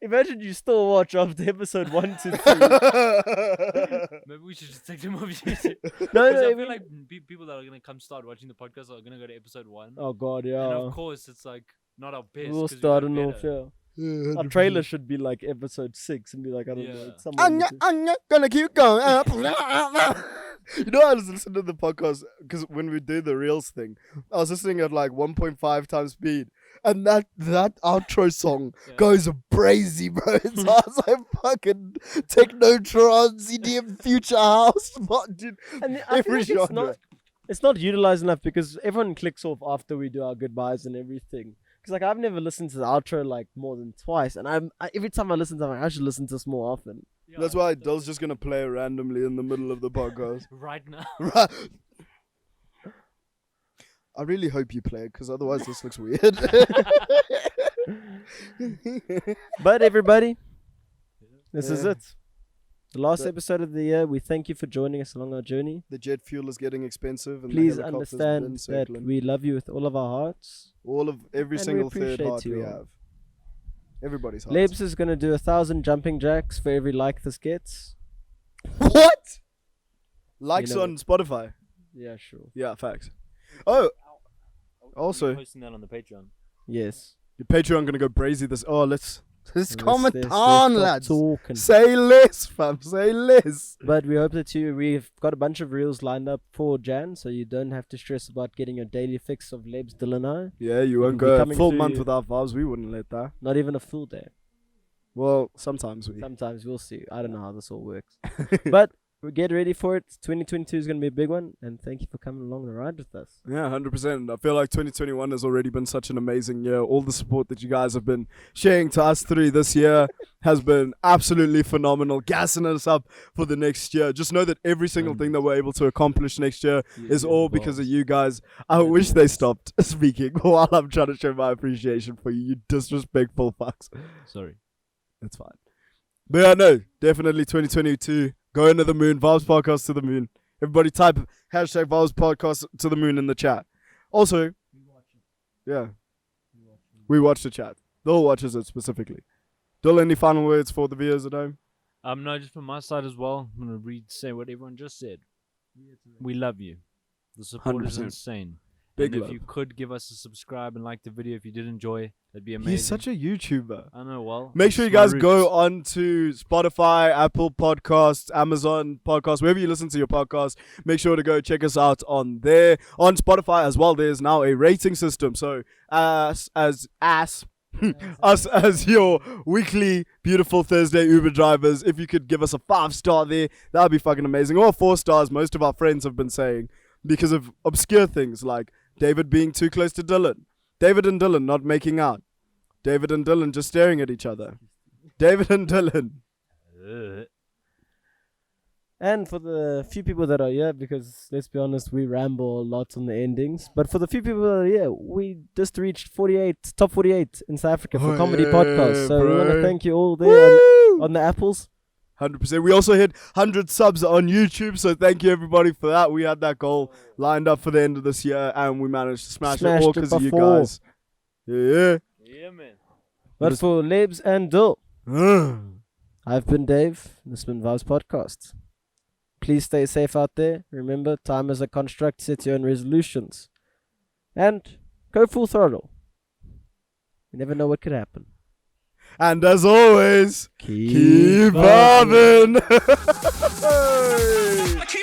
Imagine you still watch after episode 1 to 3. Maybe we should just take them off YouTube. No, Because I I feel mean, like people that are going to come start watching the podcast are going to go to episode 1. oh god, And yeah. of course, it's like not our best. We'll 'cause we start got on off, better. yeah. Our trailer should be like episode 6 and be like, I don't know. Yeah. It's somewhere in between. I'm not gonna keep going up. You know, I was listening to the podcast because when we do the Reels thing, I was listening at like 1.5 times speed, and that outro song Yeah. goes crazy, bro. It sounds like fucking techno trance, EDM, future house, but dude, And I feel every like genre. it's not utilized enough because everyone clicks off after we do our goodbyes and everything. Because like I've never listened to the outro like more than twice, and every time I listen to it, I'm like, I should listen to this more often. Yeah, That's why Dill's just gonna play randomly in the middle of the podcast. right now. Right. I really hope you play it, because otherwise this looks weird. But everybody, this is Yeah. it. The last That- episode of the year. We thank you for joining us along our journey. The jet fuel is getting expensive, and Please the helicopter's been understand that circling. we love you with all of our hearts. All of every and we single third appreciate heart we you all. have. Everybody's heart. Lebs is gonna do 1,000 jumping jacks for every like this gets. What? Likes You know on Spotify. Yeah, sure. Yeah, facts. Oh, We're Also- posting that on the Patreon. Yes. your Patreon gonna go crazy this. Oh, let's comment Let's on, stop lads. talking. Say less, fam. Say less. But we hope that we've got a bunch of reels lined up for Jan, so you don't have to stress about getting your daily fix of Lebs, Dylan and I. Yeah, you won't will be go a coming full through month you. without Vaabs. We wouldn't let that. Not even a full day. Well, sometimes we. Sometimes we'll see. I don't know how this all works. But we get ready for it. 2022 is going to be a big one, and thank you for coming along the ride with us. Yeah, 100%. I feel like 2021 has already been such an amazing year. All the support that you guys have been sharing to us through this year has been absolutely phenomenal, gassing us up for the next year. Just know that every single thing that we're able to accomplish next year is all because of you guys. I wish they stopped speaking while I'm trying to show my appreciation for you, you disrespectful fucks. Sorry. It's fine. But yeah, no, definitely 2022. Going to the moon. Vaabs podcast to the moon. Everybody type hashtag Vaabs podcast to the moon in the chat. Also, yeah, we watch the chat. Dill watches it specifically. Dill, any final words for the viewers at home? No, just from my side as well. I'm gonna say what everyone just said. We love you. The support is 100%. insane. Big and love. if you could give us a subscribe and like the video if you did enjoy, that'd be amazing. He's such a YouTuber. I know. Well, Make sure you it's my guys go roots. on to Spotify, Apple Podcasts, Amazon Podcasts, wherever you listen to your podcast. Make sure to go check us out on there. On Spotify as well, there's now a rating system. So us as your weekly beautiful Thursday Uber drivers, if you could give us a 5-star there, that would be fucking amazing. Or 4 stars, most of our friends have been saying, because of obscure things like David being too close to Dylan, David and Dylan not making out, David and Dylan just staring at each other, David and Dylan. And for the few people that are here, because let's be honest, we ramble a lot on the endings. But for the few people that are here, we just reached top 48 in South Africa for Oh, comedy yeah, podcasts. So we want to bro. thank you all there Woo! on the apples. 100%. We also hit 100 subs on YouTube, so thank you everybody for that. We had that goal lined up for the end of this year, and we managed to smash it Smashed all it because of you before. guys. Yeah. Yeah, man. But for Lebs and Dill, I've been Dave. This has been Vaabs Podcast. Please stay safe out there. Remember, time is a construct. Set your own resolutions. And go full throttle. You never know what could happen. And as always, keep vibing. vibing.